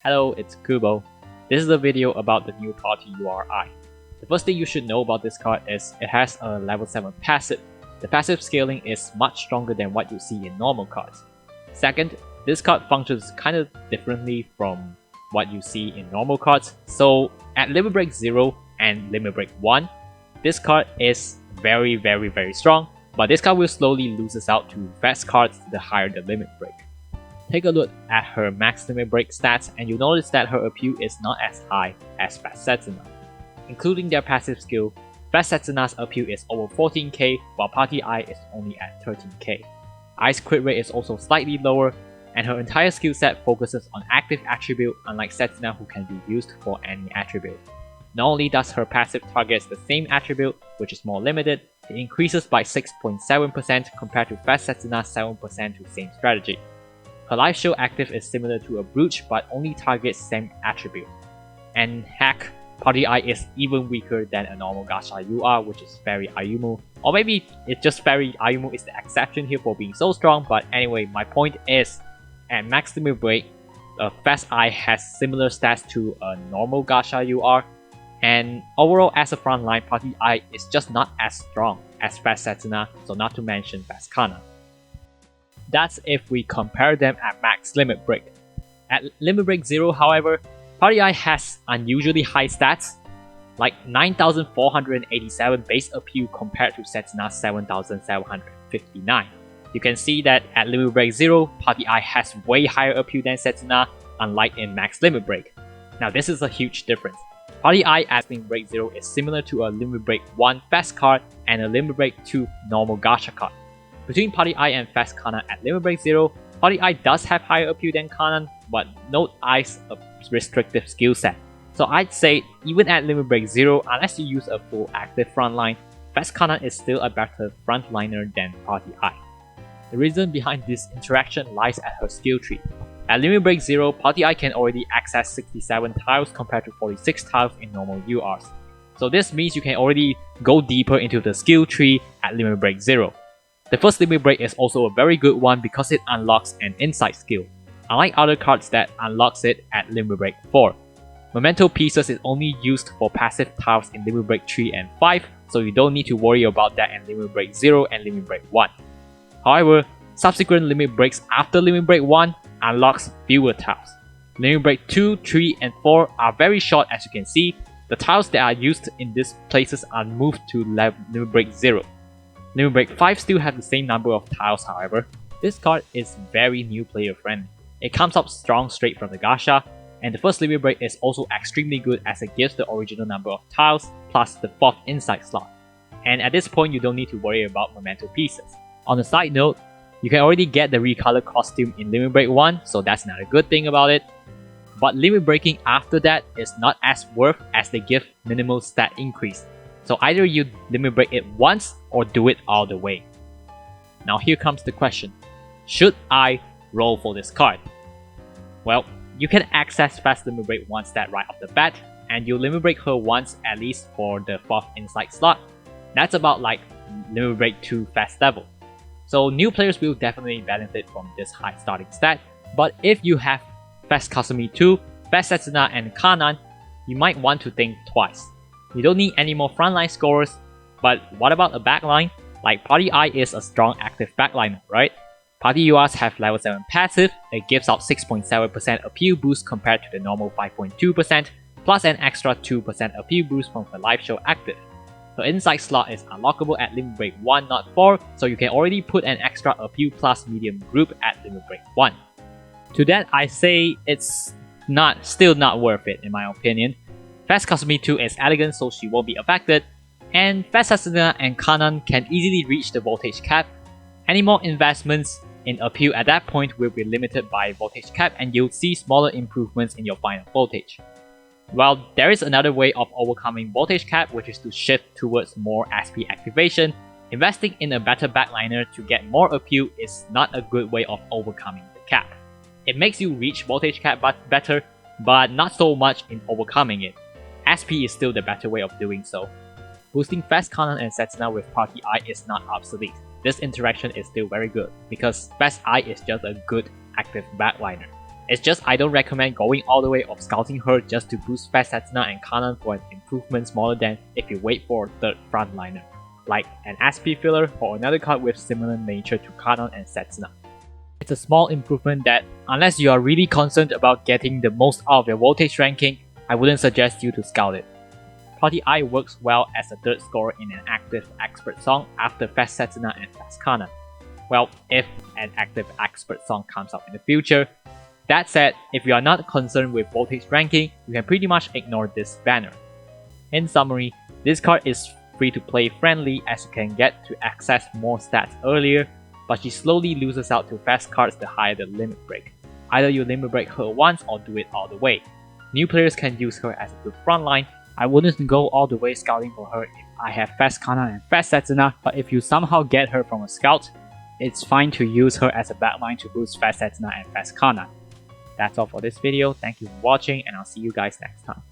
Hello, it's Kubo. This is a video about the new Party URI. The first thing you should know about this card is it has a level 7 passive. The passive scaling is much stronger than what you see in normal cards. Second, this card functions kind of differently from what you see in normal cards. So at Limit Break 0 and Limit Break 1, this card is very strong, but this card will slowly loses out to fast cards the higher the limit break. Take a look at her max limit break stats and you'll notice that her appeal is not as high as Fast Setsuna. Including their passive skill, Fast Setsuna's appeal is over 14k while Party I is only at 13k. I's crit rate is also slightly lower, and her entire skill set focuses on active attribute unlike Setsuna who can be used for any attribute. Not only does her passive target the same attribute, which is more limited, it increases by 6.7% compared to Fast Setsuna's 7% to same strategy. Her life show active is similar to a brooch but only targets same attribute. And heck, Party I is even weaker than a normal Gacha UR, which is Fairy Ayumu. Or maybe it's just Fairy Ayumu is the exception here for being so strong, but anyway, my point is, at max limit break, Fast I has similar stats to a normal Gacha UR, and overall as a frontline, Party I is just not as strong as Fast Setsuna, so not to mention Fast Kana. That's if we compare them at max limit break. At limit break 0, however, Party I has unusually high stats, like 9,487 base appeal compared to Setsuna's 7,759. You can see that at limit break 0, Party I has way higher appeal than Setsuna, unlike in max limit break. Now this is a huge difference. Party I at limit break 0 is similar to a limit break 1 fast card and a limit break 2 normal gacha card. Between Party I and Fast Kana at limit break 0, Party I does have higher appeal than Kanan, but note I's restrictive skill set. So I'd say even at limit break 0, unless you use a full active frontline, Fast Kana is still a better frontliner than Party I. The reason behind this interaction lies at her skill tree. At limit break 0, Party I can already access 67 tiles compared to 46 tiles in normal URs. So this means you can already go deeper into the skill tree at limit break 0. The first limit break is also a very good one because it unlocks an insight skill, unlike other cards that unlocks it at limit break 4. Memento Pieces is only used for passive tiles in limit break 3 and 5, so you don't need to worry about that in limit break 0 and limit break 1. However, subsequent limit breaks after limit break 1 unlocks fewer tiles. Limit break 2, 3, and 4 are very short as you can see. The tiles that are used in these places are moved to limit break 0. Limit break 5 still have the same number of tiles however. This card is very new player friendly. It comes up strong straight from the gacha, and the first limit break is also extremely good as it gives the original number of tiles plus the 4th insight slot. And at this point you don't need to worry about memento pieces. On a side note, you can already get the recolor costume in limit break 1, so that's not a good thing about it. But limit breaking after that is not as worth as they give minimal stat increase. So either you limit break it once or do it all the way. Now here comes the question. Should I roll for this card? Well, you can access fast limit break 1 stat right off the bat, and you limit break her once at least for the 4th insight slot. That's about like limit break 2 fast level. So new players will definitely benefit from this high starting stat, but if you have Fast Kasumi 2, Fast Setsuna and Kanan, you might want to think twice. You don't need any more frontline scorers, but what about a backline? Like Party I is a strong active backliner, right? Party URs have level 7 passive, it gives out 6.7% appeal boost compared to the normal 5.2%, plus an extra 2% appeal boost from her life show active. Her insight slot is unlockable at limit break 1 not 4, so you can already put an extra appeal plus medium group at limit break 1. To that I say it's still not worth it in my opinion. Fast Kasumi 2 is elegant so she won't be affected, and Fast Setsuna and Kanan can easily reach the voltage cap. Any more investments in appeal at that point will be limited by voltage cap and you'll see smaller improvements in your final voltage. Well, there is another way of overcoming voltage cap, which is to shift towards more SP activation. Investing in a better backliner to get more appeal is not a good way of overcoming the cap. It makes you reach voltage cap better, but not so much in overcoming it. SP is still the better way of doing so. Boosting Fast Kanan and Setsuna with Party I is not obsolete. This interaction is still very good, because Fast I is just a good active backliner. It's just I don't recommend going all the way of scouting her just to boost fast Setsuna and Kanan for an improvement smaller than if you wait for a third frontliner, like an SP filler or another card with similar nature to Kanan and Setsuna. It's a small improvement that, unless you are really concerned about getting the most out of your voltage ranking, I wouldn't suggest you to scout it. Party I works well as a third scorer in an active expert song after fast Setsuna and fast Kanan. Well, if an active expert song comes out in the future. That said, if you are not concerned with voltage ranking, you can pretty much ignore this banner. In summary, this card is free to play friendly as you can get to access more stats earlier, but she slowly loses out to fast cards the higher the limit break. Either you limit break her once or do it all the way. New players can use her as a good frontline. I wouldn't go all the way scouting for her if I have fast Kanan and fast Setsuna, but if you somehow get her from a scout, it's fine to use her as a backline to boost fast Setsuna and fast Kanan. That's all for this video, thank you for watching and I'll see you guys next time.